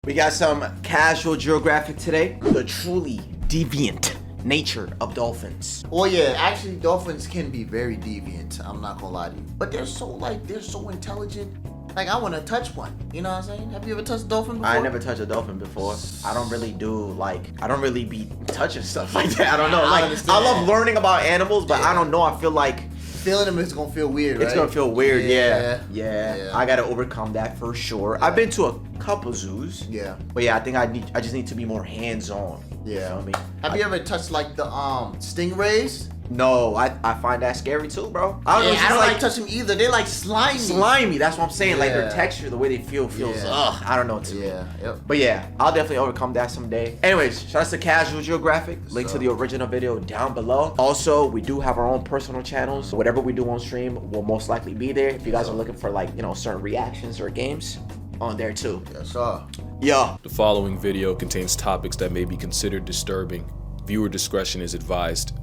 We got some casual geographic today. The truly deviant nature of dolphins. Oh yeah, actually dolphins can be very deviant. I'm not gonna lie to you. But they're so intelligent. Like I wanna touch one. You know what I'm saying? Have you ever touched a dolphin before? I never touched a dolphin before. I don't really be touching stuff like that. I don't know. I love learning about animals, but I don't know. I feel like feeling them is gonna feel weird, right? It's gonna feel weird, yeah. I gotta overcome that for sure. I've been to a couple zoos. Yeah. But yeah, I think I just need to be more hands-on. Yeah. You know what I mean? Have you ever touched like the stingrays? No, I find that scary too, bro. I don't like touching them either. They're like slimy. Slimy, that's what I'm saying. Like their texture, the way they feels I don't know too. Yeah. Yep. But yeah, I'll definitely overcome that someday. Anyways, shout out to Casual Geographic. Link to the original video down below. Also, we do have our own personal channels. Whatever we do on stream will most likely be there. If you guys are looking for like, certain reactions or games, on there too. Yes, sir. Yeah. The following video contains topics that may be considered disturbing. Viewer discretion is advised.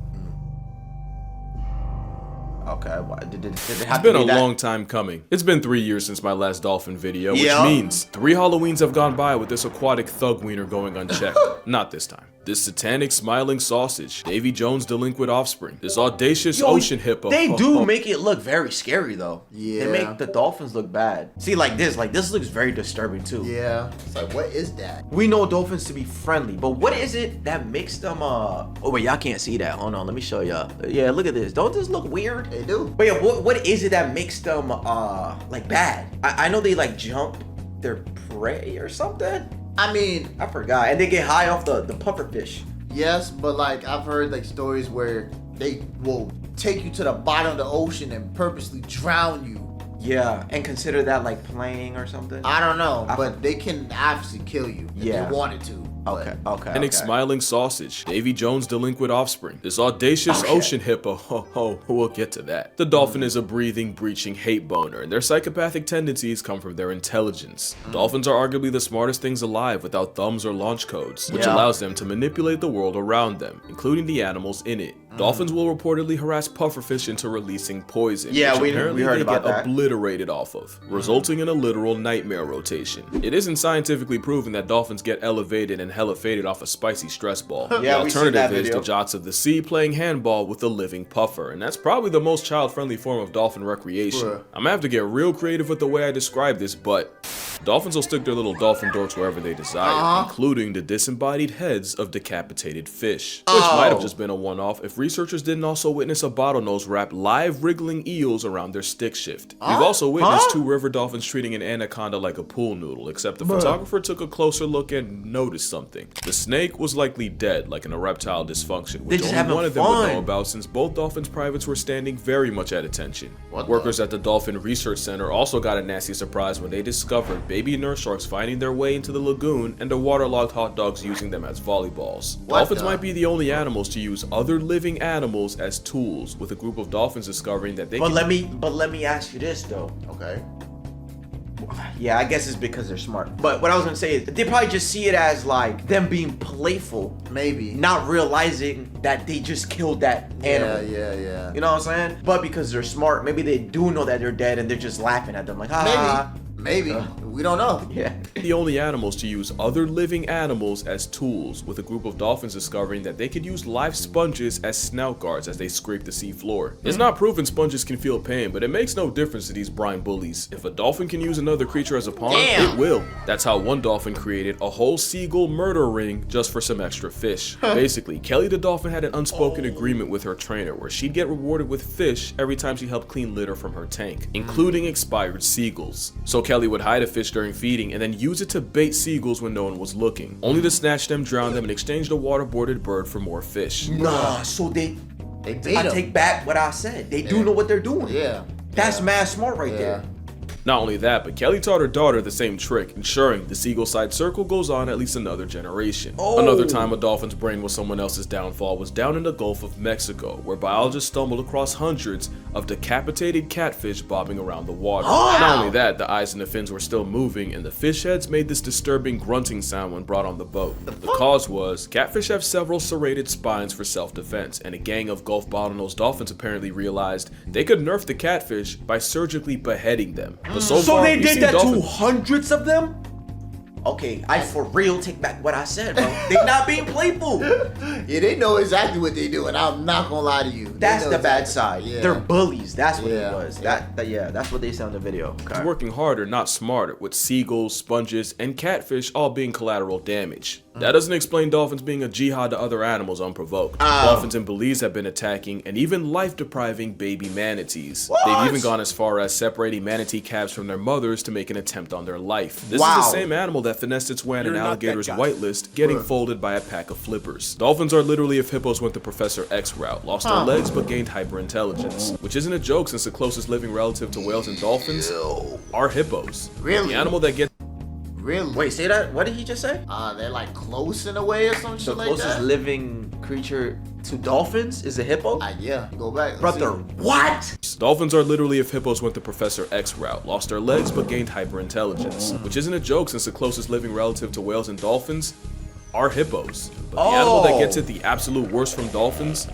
Okay, did it have It's been a long time coming. It's been 3 years since my last dolphin video, which means 3 Halloweens have gone by with this aquatic thug wiener going unchecked. Not this time. This satanic smiling sausage, Davy Jones' delinquent offspring, this audacious ocean hippo. They do make it look very scary though. Yeah. They make the dolphins look bad. See, like this looks very disturbing too. Yeah. It's like, what is that? We know dolphins to be friendly, but what is it that makes them oh wait, y'all can't see that. Hold on, let me show y'all. Yeah, look at this. Don't this look weird? They do. But yeah, what is it that makes them like bad? I know they like jump their prey or something. I mean, I forgot. And they get high off the pufferfish. Yes, but like I've heard like stories where they will take you to the bottom of the ocean and purposely drown you. Yeah, and consider that like playing or something. I don't know, but they can obviously kill you if they wanted to. Okay. Satanic smiling sausage, Davy Jones' delinquent offspring, this audacious ocean hippo. We'll get to that. The dolphin is a breathing, breaching hate boner, and their psychopathic tendencies come from their intelligence. Dolphins are arguably the smartest things alive without thumbs or launch codes, which allows them to manipulate the world around them, including the animals in it. Dolphins will reportedly harass pufferfish into releasing poison, which apparently they get obliterated off of, resulting in a literal nightmare rotation. It isn't scientifically proven that dolphins get elevated and hella faded off a spicy stress ball. The alternative is the jocks of the sea playing handball with a living puffer, and that's probably the most child-friendly form of dolphin recreation. I'm gonna have to get real creative with the way I describe this, but dolphins will stick their little dolphin dorks wherever they desire, including the disembodied heads of decapitated fish, which might have just been a one-off if researchers didn't also witness a bottlenose wrap live wriggling eels around their stick shift. We've also witnessed 2 river dolphins treating an anaconda like a pool noodle, except the photographer took a closer look and noticed something. The snake was likely dead, like an erectile dysfunction, which only one of them would know about since both dolphins' privates were standing very much at attention. Workers at the Dolphin Research Center also got a nasty surprise when they discovered baby nurse sharks finding their way into the lagoon and the waterlogged hot dogs using them as volleyballs. Dolphins might be the only animals to use other living animals as tools, with a group of dolphins discovering that they But let me ask you this though. Okay. Yeah, I guess it's because they're smart. But what I was gonna say is they probably just see it as like them being playful, maybe not realizing that they just killed that animal. Yeah. You know what I'm saying? But because they're smart, maybe they do know that they're dead and they're just laughing at them like, ha. Maybe. We don't know. Yeah. The only animals to use other living animals as tools, with a group of dolphins discovering that they could use live sponges as snout guards as they scrape the sea floor. It's not proven sponges can feel pain, but it makes no difference to these brine bullies. If a dolphin can use another creature as a pawn, it will. That's how one dolphin created a whole seagull murder ring just for some extra fish. Basically, Kelly the dolphin had an unspoken agreement with her trainer where she'd get rewarded with fish every time she helped clean litter from her tank, including expired seagulls. So Kelly would hide a fish during feeding and then use it to bait seagulls when no one was looking, only to snatch them, drown them, and exchange the waterboarded bird for more fish. Nah, so they bait I take back what I said. They do know what they're doing. Yeah. That's mad smart right there. Not only that, but Kelly taught her daughter the same trick, ensuring the seagull side circle goes on at least another generation. Another time a dolphin's brain was someone else's downfall was down in the Gulf of Mexico, where biologists stumbled across hundreds of decapitated catfish bobbing around the water. Not only that, the eyes and the fins were still moving, and the fish heads made this disturbing grunting sound when brought on the boat. The cause was, catfish have several serrated spines for self-defense, and a gang of Gulf bottlenose dolphins apparently realized they could nerf the catfish by surgically beheading them. But so they did that to hundreds of them? okay, I for real take back what I said, bro. They not being playful. Yeah, they know exactly what they do, and I'm not gonna lie to you. That's the bad side. Yeah. They're bullies. That's what Yeah. it was. That's what they said in the video. Okay. Working harder, not smarter, with seagulls, sponges, and catfish all being collateral damage. That doesn't explain dolphins being a jihad to other animals unprovoked. Dolphins and bullies have been attacking and even life-depriving baby manatees. What? They've even gone as far as separating manatee calves from their mothers to make an attempt on their life. This Wow. is the same animal that finessed its way on an alligator's whitelist, getting folded by a pack of flippers. Dolphins are literally if hippos went the Professor X route, lost their legs but gained hyperintelligence, which isn't a joke since the closest living relative to whales and dolphins are hippos. Really? The animal that gets Really? Wait, say that. What did he just say? They're like close in a way or some The shit like closest that. living creature to dolphins is a hippo. Yeah, go back. Let's Brother, see. what? Dolphins are literally if hippos went the Professor X route, lost their legs but gained hyperintelligence, which isn't a joke since the closest living relative to whales and dolphins are hippos. But the animal that gets it the absolute worst from dolphins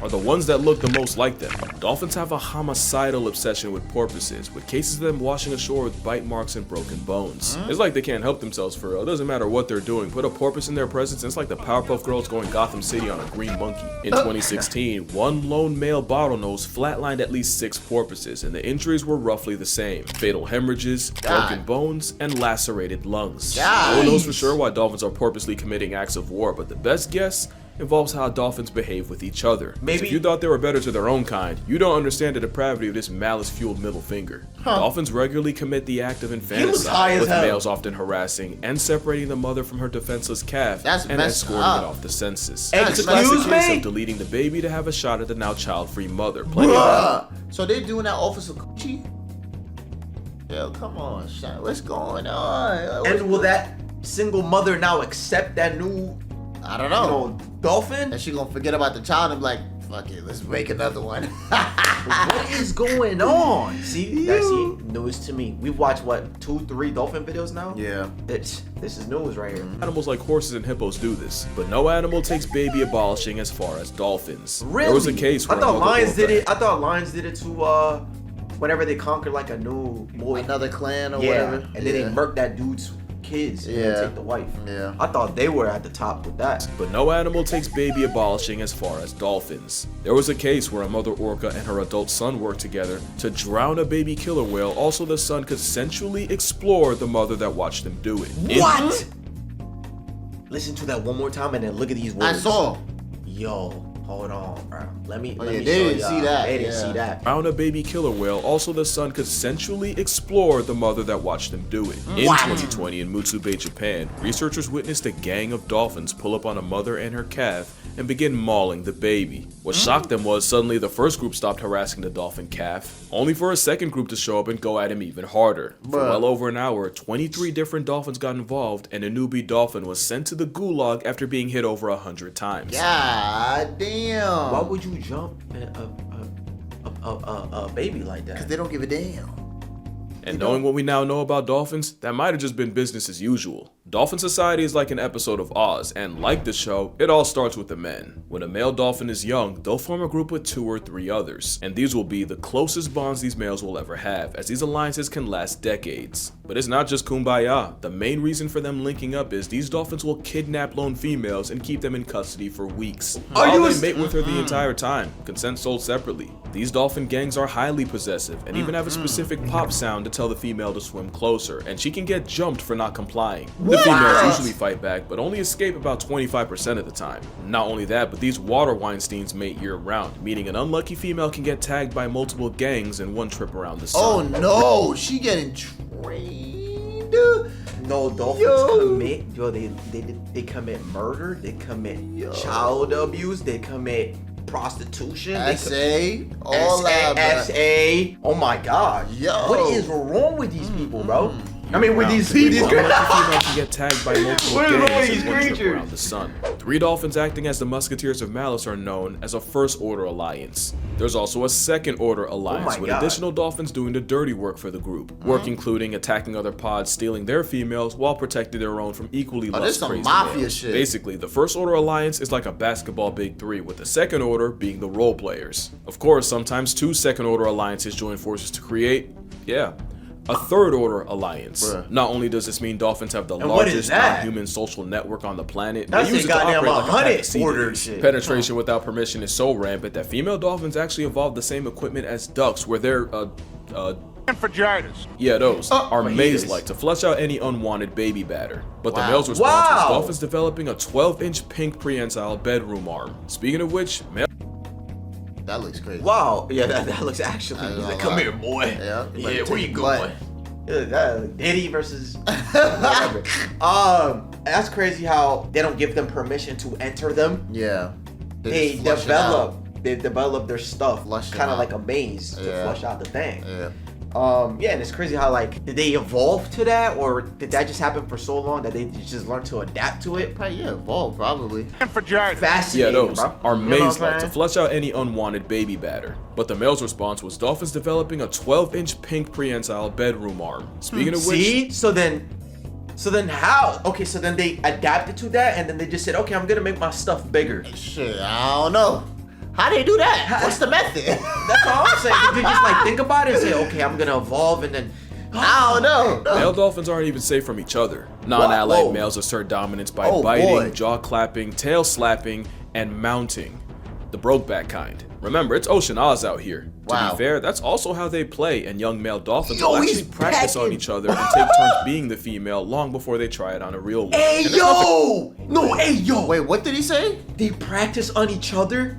are the ones that look the most like them. Dolphins have a homicidal obsession with porpoises, with cases of them washing ashore with bite marks and broken bones. It's like they can't help themselves for real. It doesn't matter what they're doing. Put a porpoise in their presence, and it's like the Powerpuff Girls going Gotham City on a green monkey. In 2016, one lone male bottlenose flatlined at least 6 porpoises, and the injuries were roughly the same. Fatal hemorrhages, broken bones, and lacerated lungs. No one knows for sure why dolphins are purposely committing acts of war, but the best guess involves how dolphins behave with each other. Maybe If you thought they were better to their own kind, you don't understand the depravity of this malice-fueled middle finger. Dolphins regularly commit the act of looks high infanticide, as with hell. males often harassing and separating the mother from her defenseless calf That's and messed escorting up. it off the census. Excuse It's a classic case me? of deleting the baby to have a shot at the now child-free mother. Plenty of So they're doing that Officer Coochie? Yo, come on, son. What's going on? And will that single mother now accept that new, I don't you know. know, dolphin? And she gonna forget about the child and be like, fuck it, let's make another one. What is going on? See, that's news to me. We've watched what 2-3 dolphin videos now. Yeah. This is news right here. Animals like horses and hippos do this, but no animal takes baby abolishing as far as dolphins. Really? There was a case where I thought a mother lions did orca- it. I thought lions did it to whenever they conquered like a new boy. Another clan or Yeah, whatever. and then they murked that dude's kids and Yeah. then take the wife. Yeah. I thought they were at the top with that. But no animal takes baby abolishing as far as dolphins. There was a case where a mother orca and her adult son worked together to drown a baby killer whale. Also, the son could sensually explore the mother that watched them do it. What? Listen to that one more time and then look at these words. I saw. Yo, hold on, bro. Let me yeah, show they didn't y'all. see that, They didn't yeah. see that. Drown a baby killer whale. Also, the son could sensually explore the mother that watched them do it. In What? 2020, in Mutsu Bay, Japan, researchers witnessed a gang of dolphins pull up on a mother and her calf and begin mauling the baby. What shocked them was suddenly the first group stopped harassing the dolphin calf, only for a second group to show up and go at him even harder. For Bruh. well over an hour, 23 different dolphins got involved, and a newbie dolphin was sent to the gulag after being hit over 100 times. God damn. Why would you jump a baby like that? They don't give a damn. And knowing what we now know about dolphins, that might have just been business as usual. Dolphin Society is like an episode of Oz, and like the show, it all starts with the men. When a male dolphin is young, they'll form a group with 2 or 3 others, and these will be the closest bonds these males will ever have, as these alliances can last decades. But it's not just kumbaya. The main reason for them linking up is these dolphins will kidnap lone females and keep them in custody for weeks. While they mate with her the entire time, consent sold separately. These dolphin gangs are highly possessive, and even have a specific pop sound to tell the female to swim closer, and she can get jumped for not complying. The females usually fight back, but only escape about 25% of the time. Not only that, but these water Weinsteins mate year-round, meaning an unlucky female can get tagged by multiple gangs in one trip around the sun. Oh no, she getting trained. No, dolphins commit. Yo, they commit murder. They commit child abuse. They commit prostitution. SA, all that. bruh. SA. Oh my God. Yo. What is wrong with these people, bro? I mean, with these people. Unlucky female can get tagged by multiple What is wrong with gangs these in one trip creatures? around the sun. 3 dolphins acting as the musketeers of malice are known as a first order alliance. There's also a second order alliance my with God. additional dolphins doing the dirty work for the group. Work including attacking other pods, stealing their females while protecting their own from equally this lust some crazy mafia males. shit. Basically, the first order alliance is like a basketball big 3, with the second order being the role players. Of course, sometimes 2 second order alliances join forces to create, a third order alliance. Bruh. Not only does this mean dolphins have the And what is largest that? non-human social network on the planet, That's they use a it to goddamn operate like a pack 100 of sea order bears. shit. Penetration without permission is so rampant that female dolphins actually evolved the same equipment as ducks, where they're Infanticide. yeah, those are fajitas. maze-like to flush out any unwanted baby batter. But the Wow. male's response was Wow. dolphins developing a 12-inch pink prehensile bedroom arm. Speaking of which, male That looks crazy. Wow. Yeah, that looks actually. I ain't He's gonna like, come lie. here, boy. Yeah, you better Yeah, where take you butt. going? Yeah, that Diddy versus whatever. That's crazy how they don't give them permission to enter them. Yeah. They just flush it out. develop their stuff Flush it kind of out. like a maze to Yeah. flush out the thing. Yeah. Yeah, and it's crazy how like did they evolve to that, or did that just happen for so long that they just learned to adapt to it? Probably, yeah, evolved, probably. Infanticide. Fascinating, yeah, those bro. are You know what I'm maze-like to saying? flush out any unwanted baby batter. But the male's response was dolphins developing a 12-inch pink prehensile bedroom arm. Speaking of which, See, so then how? Okay, so then they adapted to that, and then they just said, okay, I'm gonna make my stuff bigger. Shit, I don't know. How they do that? What's the method? That's all I'm saying. Did they just like think about it and say, okay, I'm gonna evolve, and then I don't know. male dolphins aren't even safe from each other. Non-allied Whoa. males assert dominance by Oh, biting, boy. jaw clapping, tail slapping, and mounting. The brokeback kind. Remember, it's Ocean Oz out here. To Wow. be fair, that's also how they play, and young male dolphins Yo, will he's actually practice on packing. each other and take turns being the female long before they try it on a real one. hey And there's nothing- yo, no, hey yo, Wait, what did he say? they practice on each other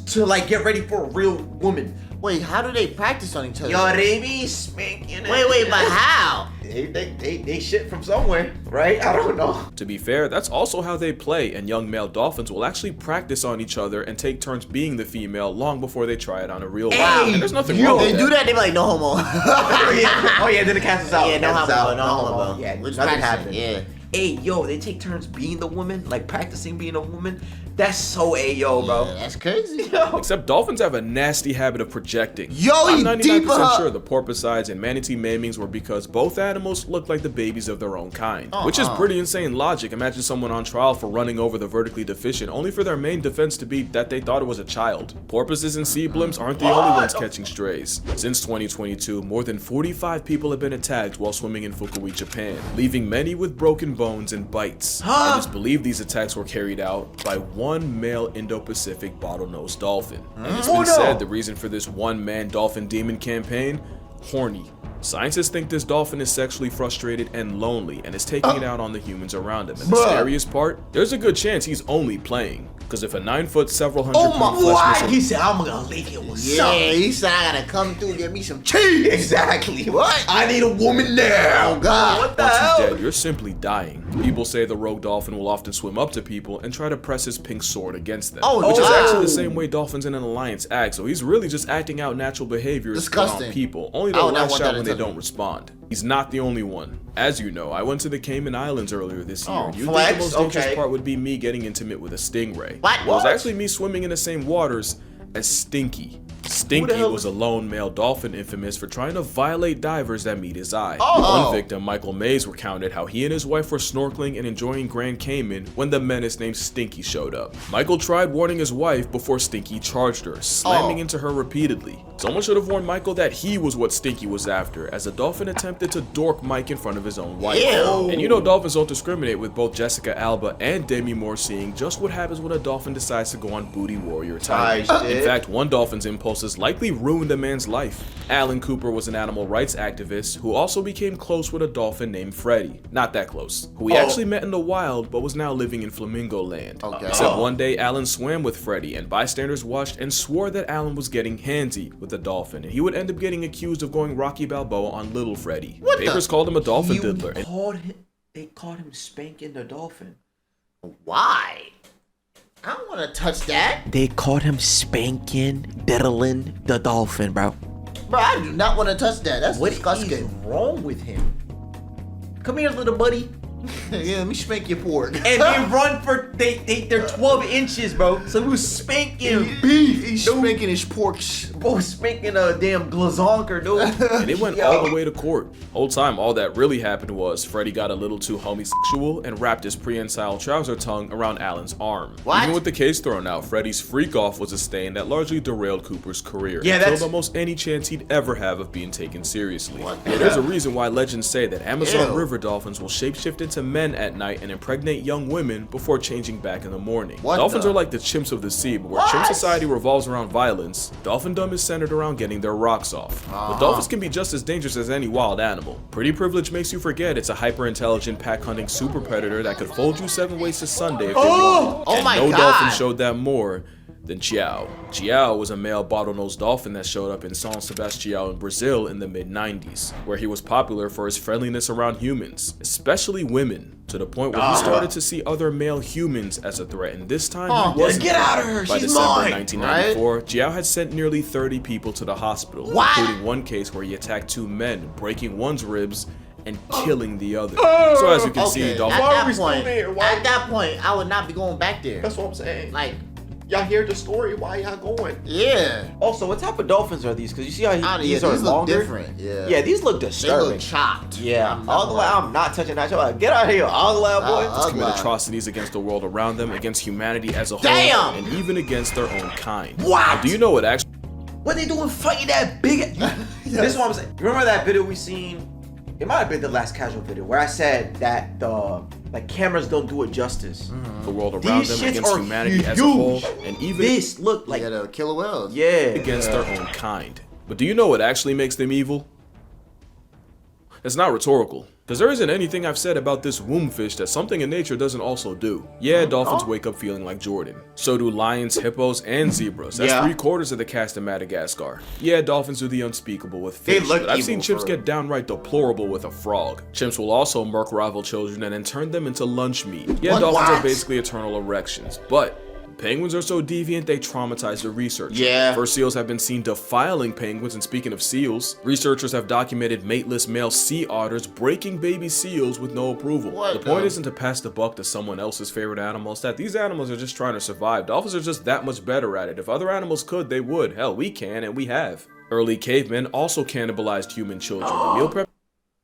to like get ready for a real woman. Wait, how do they practice on each other? Yo, they be spanking. Wait, but how? They shit from somewhere, right? I don't know. To be fair, that's also how they play, and young male dolphins will actually practice on each other and take turns being the female long before they try it on a real one. Hey, And there's nothing yo, wrong with They that. do that, they be like, no homo. Oh yeah, then it cancels out. Yeah, no Cancels homo, out. no homo. Yeah, Which nothing practicing, happened. yeah. Hey yo, they take turns being the woman, like practicing being a woman. That's so ayo, bro. Yeah, that's crazy. Yo. Except dolphins have a nasty habit of projecting. Yo, I'm he 99% deeper. sure the porpoises and manatee maimings were because both animals look like the babies of their own kind. Which is pretty insane logic. Imagine someone on trial for running over the vertically deficient, only for their main defense to be that they thought it was a child. Porpoises and sea blimps aren't the only ones catching strays. Since 2022, more than 45 people have been attacked while swimming in Fukui, Japan, leaving many with broken bones and bites. And it's believed these attacks were carried out by one male Indo-Pacific bottlenose dolphin. And it's been said the reason for this one-man dolphin demon campaign? Horny. Scientists think this dolphin is sexually frustrated and lonely and is taking it out on the humans around him. And the scariest part? There's a good chance he's only playing. Because if a 9-foot, several hundred pound flesh What? missile He said, I'm gonna leave you with Yeah, something. he said I gotta come through and get me some cheese. Exactly. What? I need a woman now. Oh, God. What the Once hell? he's dead, you're simply dying. People say the rogue dolphin will often swim up to people and try to press his pink sword against them. Oh, which is wow. actually the same way dolphins in an alliance act, so he's really just acting out natural behaviors Disgusting. on people, only I to would not lash want out that when in they front of don't me. respond. He's not the only one. As you know, I went to the Cayman Islands earlier this year, Oh, and you'd flex? think the most dangerous Okay. part would be me getting intimate with a stingray. What? Well, it was What? actually me swimming in the same waters as Stinky. Stinky hell was is- a lone male dolphin infamous for trying to violate divers that meet his eye. Oh. One victim, Michael Mays, recounted how he and his wife were snorkeling and enjoying Grand Cayman when the menace named Stinky showed up. Michael tried warning his wife before Stinky charged her, slamming Oh. into her repeatedly. Someone should have warned Michael that he was what Stinky was after, as the dolphin attempted to dork Mike in front of his own wife. Ew. And you know dolphins don't discriminate, with both Jessica Alba and Demi Moore seeing just what happens when a dolphin decides to go on booty warrior time. Nice, In dude. fact, one dolphin's impulses likely ruined a man's life. Alan Cooper was an animal rights activist who also became close with a dolphin named Freddie. Not that close. Who he actually met in the wild, but was now living in Flamingo Land. Okay. Except one day, Alan swam with Freddie, and bystanders watched and swore that Alan was getting handsy with the dolphin, and he would end up getting accused of going Rocky Balboa on little Freddie. What the- Papers called him a dolphin diddler. and- They called him spanking the dolphin. Why? I don't want to touch that. They called him spanking, diddling the dolphin, bro. Bro, I do not want to touch that. That's What is disgusting. wrong with him? Come here, little buddy. Yeah, let me spank your pork. And they run for they're 12 inches, bro. So who's spanking beef. He's spanking his pork Boy, spanking a damn glazonker, dude. And it went all the way to court. Whole time, all that really happened was Freddy got a little too homosexual and wrapped his prehensile trouser tongue around Alan's arm. What? Even with the case thrown out, Freddy's freak-off was a stain that largely derailed Cooper's career. Yeah, and that's... killed almost any chance he'd ever have of being taken seriously. What? And there's a reason why legends say that Amazon Ew. river dolphins will shapeshift into men at night and impregnate young women before changing back in the morning. What Dolphins the- are like the chimps of the sea, but where What? chimp society revolves around violence, dolphindom is centered around getting their rocks off. But dolphins can be just as dangerous as any wild animal. Pretty privilege makes you forget it's a hyper-intelligent pack-hunting super predator that could fold you 7 ways to Sunday if they wanted. Oh And my no God. dolphin showed that more than Chiao. Chiao was a male bottlenose dolphin that showed up in São Sebastião in Brazil in the mid-90s, where he was popular for his friendliness around humans, especially women, to the point where he started to see other male humans as a threat, and this time he wasn't. Get out of her, By she's December mine. 1994, Chiao had sent nearly 30 people to the hospital, What? including one case where he attacked 2 men, breaking one's ribs and killing the other. So as you can see, At dolphins... Why are we that still point, there? Why- at that point, I would not be going back there. That's what I'm saying. Like, Y'all hear the story? Why y'all going? yeah. Also, what type of dolphins are these? Because you see how these Yeah, are these look longer. different. Yeah. Yeah, these look They disturbing. look chopped. Yeah, I'm not Ugly, gonna- I'm not touching that. Get out of here, Ugly boy. commit Ugly. atrocities against the world around them, against humanity as a whole, Damn! and even against their own kind. What? Do you know what actually What they doing fighting that big? This is what I'm saying. Remember that video we seen? It might have been the last casual video where I said that the cameras don't do it justice. the world around These them, shits against are humanity as a huge. whole, and even This look like Yeah, the killer whales. yeah against their own kind? But do you know what actually makes them evil? It's not rhetorical, because there isn't anything I've said about this womb fish that something in nature doesn't also do. Yeah, dolphins wake up feeling like Jordan. So do lions, hippos, and zebras. That's Yeah. 3/4 of the cast in Madagascar. Yeah, dolphins do the unspeakable with They fish, look but I've seen evil chimps for get downright deplorable with a frog. Chimps will also murk rival children and then turn them into lunch meat. Yeah, What? dolphins What? are basically eternal erections, but penguins are so deviant they traumatize the researchers. Yeah. First seals have been seen defiling penguins, and speaking of seals, researchers have documented mateless male sea otters breaking baby seals with no approval. What The point the- isn't to pass the buck to someone else's favorite animal, it's that these animals are just trying to survive. Dolphins are just that much better at it. If other animals could, they would. Hell, we can, and we have. Early cavemen also cannibalized human children. Meal prep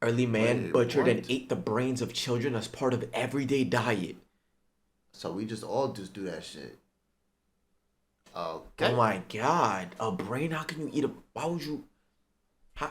early man Wait, butchered and what? ate the brains of children as part of everyday diet. So we just all just do that shit. Okay. Oh my god, a brain? How can you eat a? Why would you? How?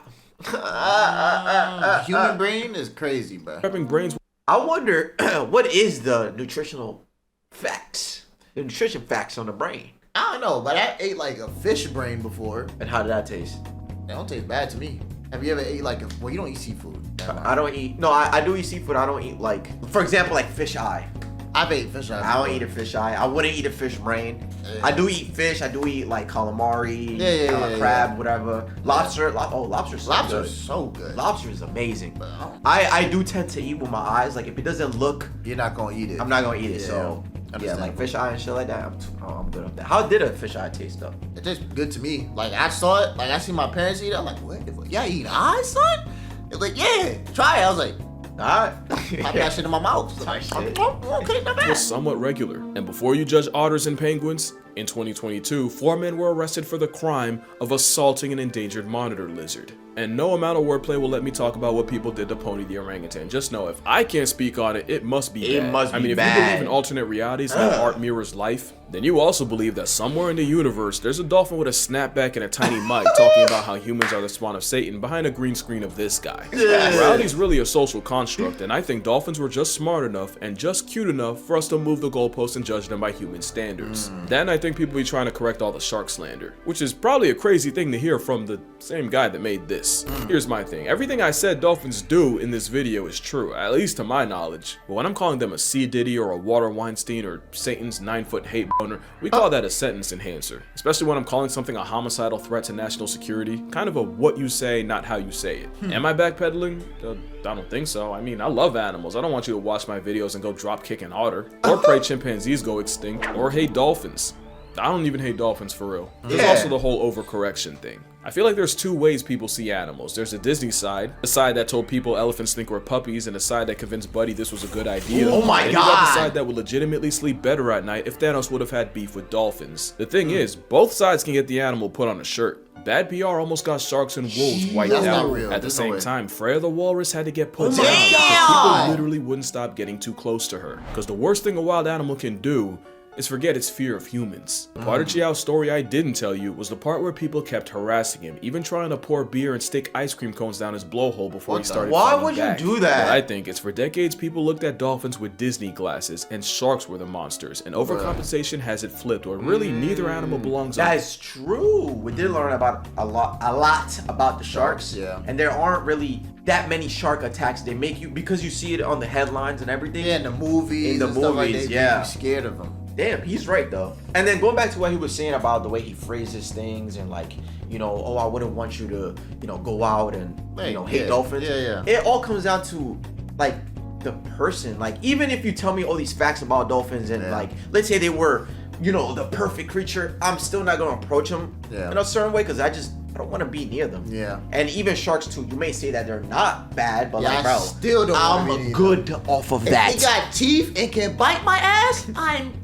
Human brain is crazy, bro. prepping brains I wonder what is the nutritional facts, the nutrition facts on the brain, I don't know, but I ate like a fish brain before. and how did that taste? That don't taste bad to me. Have you ever ate like a? Well, you don't eat seafood. Never mind. I don't eat. No, I do eat seafood. I don't eat like, for example, like fish eye. I've ate fish. I don't eat a fish eye. I wouldn't eat a fish brain. Yeah. I do eat fish. I do eat like calamari, Yeah, crab, whatever. Lobster. Lobster's so Lobster's good. so good. Lobster is amazing. But I don't- I do tend to eat with my eyes. Like if it doesn't look, You're not gonna eat it. I'm not gonna eat it. Yeah, So yeah, understandable. like fish eye and shit like that. I'm good with that. How did a fish eye taste though? It tastes good to me. Like I saw it. Like I see my parents eat it. I'm like, what? The fuck? Y'all eat eyes, son? They're like, yeah, try it. I was like, Alright. pop that shit in my mouth. So Type like, shit. okay, not bad. was somewhat regular. And before you judge otters and penguins, in 2022, 4 men were arrested for the crime of assaulting an endangered monitor lizard. And no amount of wordplay will let me talk about what people did to Pony the orangutan. Just know, if I can't speak on it, it must be It bad. must I be mean, if bad. you believe in alternate realities and how art mirrors life, then you also believe that somewhere in the universe, there's a dolphin with a snapback and a tiny mic talking about how humans are the spawn of Satan behind a green screen of this guy. Reality is really a social construct, and I think dolphins were just smart enough and just cute enough for us to move the goalposts and judge them by human standards. Then I think people be trying to correct all the shark slander, which is probably a crazy thing to hear from the same guy that made this. Here's my thing. Everything I said dolphins do in this video is true, at least to my knowledge. But when I'm calling them a sea diddy or a water Weinstein or Satan's 9-foot hate boner, we call that a sentence enhancer. Especially when I'm calling something a homicidal threat to national security. Kind of a what you say, not how you say it. Am I backpedaling? I don't think so. I mean, I love animals. I don't want you to watch my videos and go drop kick an otter, or pray chimpanzees go extinct, or hate dolphins. I don't even hate dolphins for real. There's Yeah. also the whole overcorrection thing. I feel like there's two ways people see animals. There's the Disney side, the side that told people elephants think we're puppies, and the side that convinced Buddy this was a good idea. Oh my and you got God. the side that would legitimately sleep better at night if Thanos would have had beef with dolphins. The thing is, both sides can get the animal put on a shirt. Bad PR almost got sharks and wolves wiped That's out. not real. At the There's no same way. time, Freya the walrus had to get put down my because God. people literally wouldn't stop getting too close to her. Because the worst thing a wild animal can do is forget its fear of humans. The part of Chiao's story I didn't tell you was the part where people kept harassing him, even trying to pour beer and stick ice cream cones down his blowhole before he started Why fighting would you back. do that? What I think is for decades people looked at dolphins with Disney glasses and sharks were the monsters, and overcompensation has it flipped where really neither animal belongs on. That is true. We did learn about a lot about the sharks. Yeah. And there aren't really that many shark attacks. They make you, because you see it on the headlines and everything. Yeah, in the movies. In the and stuff like movies, that, yeah. Make you scared of them. Damn, he's right though. And then going back to what he was saying about the way he phrases things and like, you know, oh, I wouldn't want you to, you know, go out and, you know, hate Yeah, dolphins. yeah. It all comes down to like the person. Like, even if you tell me all these facts about dolphins and like, let's say they were, you know, the perfect creature, I'm still not gonna approach them in a certain way because I don't want to be near them. Yeah. And even sharks too. You may say that they're not bad, but Yeah, like, I bro, still don't wanna be I'm near good off of that. If he got teeth and can bite my ass, I'm good.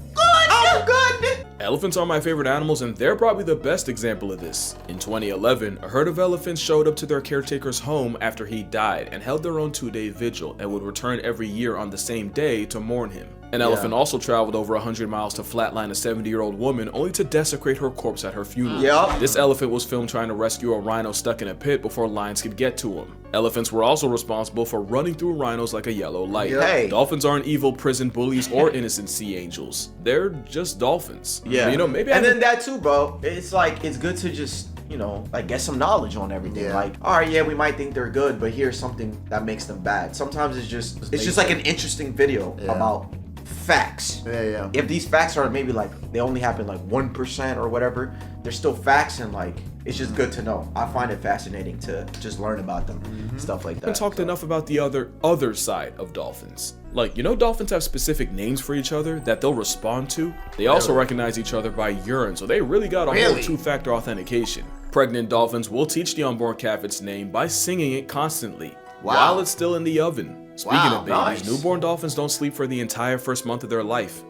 I'm good. Elephants are my favorite animals, and they're probably the best example of this. In 2011, a herd of elephants showed up to their caretaker's home after he died and held their own 2-day vigil and would return every year on the same day to mourn him. An elephant also traveled over 100 miles to flatline a 70-year-old woman only to desecrate her corpse at her funeral. Yep. This elephant was filmed trying to rescue a rhino stuck in a pit before lions could get to him. Elephants were also responsible for running through rhinos like a yellow light. Hey. Dolphins aren't evil prison bullies or innocent sea angels. They're just dolphins. Yeah. You know, maybe and then that too, bro. It's like, it's good to just, you know, like get some knowledge on everything. Yeah. Like, all right, yeah, we might think they're good, but here's something that makes them bad. Sometimes it's just like an interesting video about facts. Yeah. If these facts are maybe like they only happen like 1% or whatever, they're still facts, and like it's just good to know. I find it fascinating to just learn about them, stuff like that. We haven't talked enough about the other side of dolphins. Like, you know, dolphins have specific names for each other that they'll respond to. They also recognize each other by urine, so they really got a whole two-factor authentication. Pregnant dolphins will teach the unborn calf its name by singing it constantly while it's still in the oven. Speaking of babies, nice. newborn dolphins don't sleep for the entire first month of their life,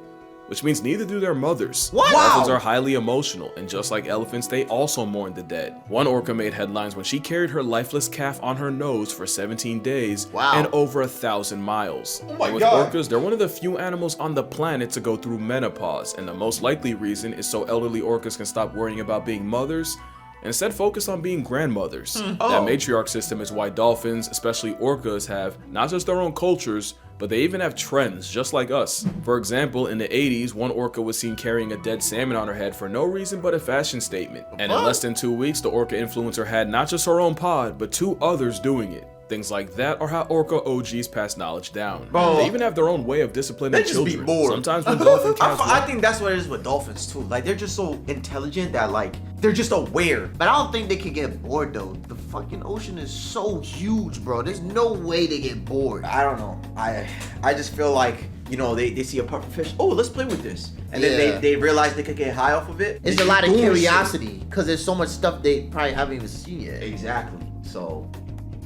which means neither do their mothers. What? Dolphins Wow. are highly emotional, and just like elephants, they also mourn the dead. One orca made headlines when she carried her lifeless calf on her nose for 17 days and over 1,000 miles. Oh my With God. orcas, they're one of the few animals on the planet to go through menopause, and the most likely reason is so elderly orcas can stop worrying about being mothers and instead focus on being grandmothers. That matriarch system is why dolphins, especially orcas, have not just their own cultures, but they even have trends, just like us. For example, in the 80s, one orca was seen carrying a dead salmon on her head for no reason but a fashion statement. And in less than 2 weeks, the orca influencer had not just her own pod, but 2 others doing it. Things like that are how orca OGs pass knowledge down. Bro, they even have their own way of disciplining they just be children. bored. Sometimes when dolphin calves I think that's what it is with dolphins too. Like, they're just so intelligent that like they're just aware. But I don't think they could get bored though. The fucking ocean is so huge, bro. There's no way they get bored. I don't know. I just feel like, you know, they see a puffer fish. Oh, let's play with this, and then they realize they could get high off of it. It's They a lot of keep doing curiosity because there's so much stuff they probably haven't even seen yet. shit. Exactly. So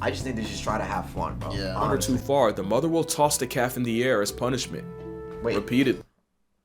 I just think they just try to have fun, bro. Yeah. wander too far, the mother will toss the calf in the air as punishment. Wait. Repeated.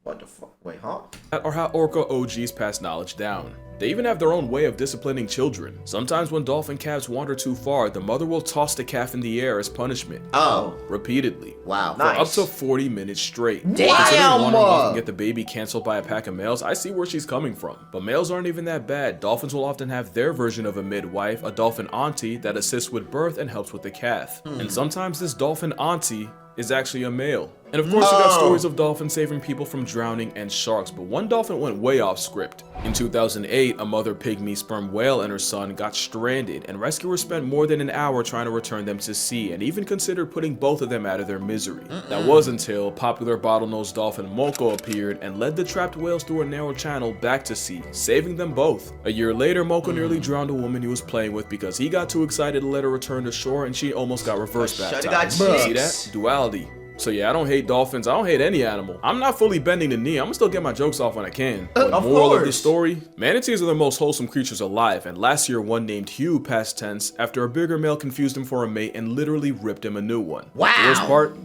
What the fuck? Wait, huh? That are how orca OGs pass knowledge down. They even have their own way of disciplining children. Sometimes when dolphin calves wander too far, the mother will toss the calf in the air as punishment. Oh. Repeatedly. Wow. Nice. For up to 40 minutes straight. Damn! Considering wandering off and get the baby canceled by a pack of males, I see where she's coming from. But males aren't even that bad. Dolphins will often have their version of a midwife, a dolphin auntie that assists with birth and helps with the calf. And sometimes this dolphin auntie is actually a male. And of course, you got stories of dolphins saving people from drowning and sharks, but one dolphin went way off script. In 2008, a mother pygmy sperm whale and her son got stranded, and rescuers spent more than an hour trying to return them to sea, and even considered putting both of them out of their misery. That was until popular bottlenose dolphin Moko appeared and led the trapped whales through a narrow channel back to sea, saving them both. A year later, Moko nearly drowned a woman he was playing with because he got too excited to let her return to shore, and she almost got reverse Should've baptized. got See chicks. that? Duality. So yeah, I don't hate dolphins. I don't hate any animal. I'm not fully bending the knee. I'm gonna still get my jokes off when I can. But Of moral of the course. story, manatees are the most wholesome creatures alive. And last year, one named Hugh, past tense, after a bigger male confused him for a mate and literally ripped him a new one. Wow. The worst part,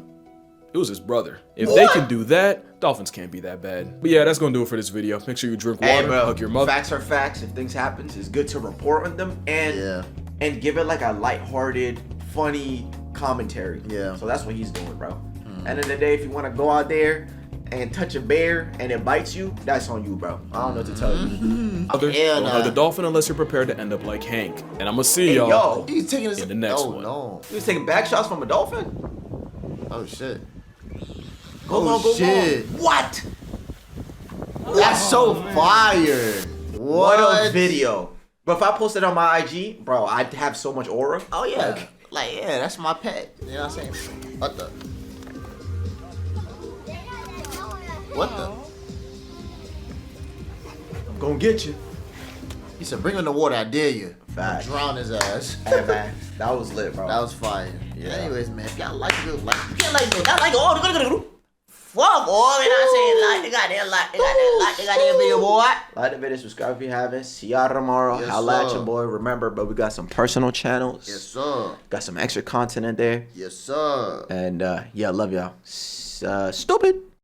it was his brother. If they can do that, dolphins can't be that bad. But yeah, that's gonna do it for this video. Make sure you drink water, Hey, bro, hug your mother. facts are facts. If things happen, it's good to report on them and give it like a lighthearted, funny commentary. Yeah. So that's what he's doing, bro. End of the day, if you want to go out there and touch a bear and it bites you, that's on you, bro. I don't know what to tell you. Mother, Hell don't hug nah. the dolphin unless you're prepared to end up like Hank. And I'm gonna see Hey, y'all yo, He's taking his in the next oh, one. No. you was taking back shots from a dolphin? Oh shit. Go long, go shit. long. What? That's so fire. What a video. But if I posted on my IG, bro, I'd have so much aura. Oh yeah. Like yeah, that's my pet. You know what I'm saying? What the? What the? I'm gonna get you. He said, "Bring him in the water, I dare you." Facts. Drown his ass. Hey, man, that was lit, bro. That was fire. Yeah. Anyways, man, if y'all like it, like, if y'all like it, I like it. Oh, fuck, boy. You know what I'm saying? Like, they got that video, boy. Like the video, subscribe if you haven't. See y'all tomorrow. Yes, Holla at sir. your boy. Remember, but we got some personal channels. Yes, sir. Got some extra content in there. Yes, sir. And yeah, love y'all. Stupid.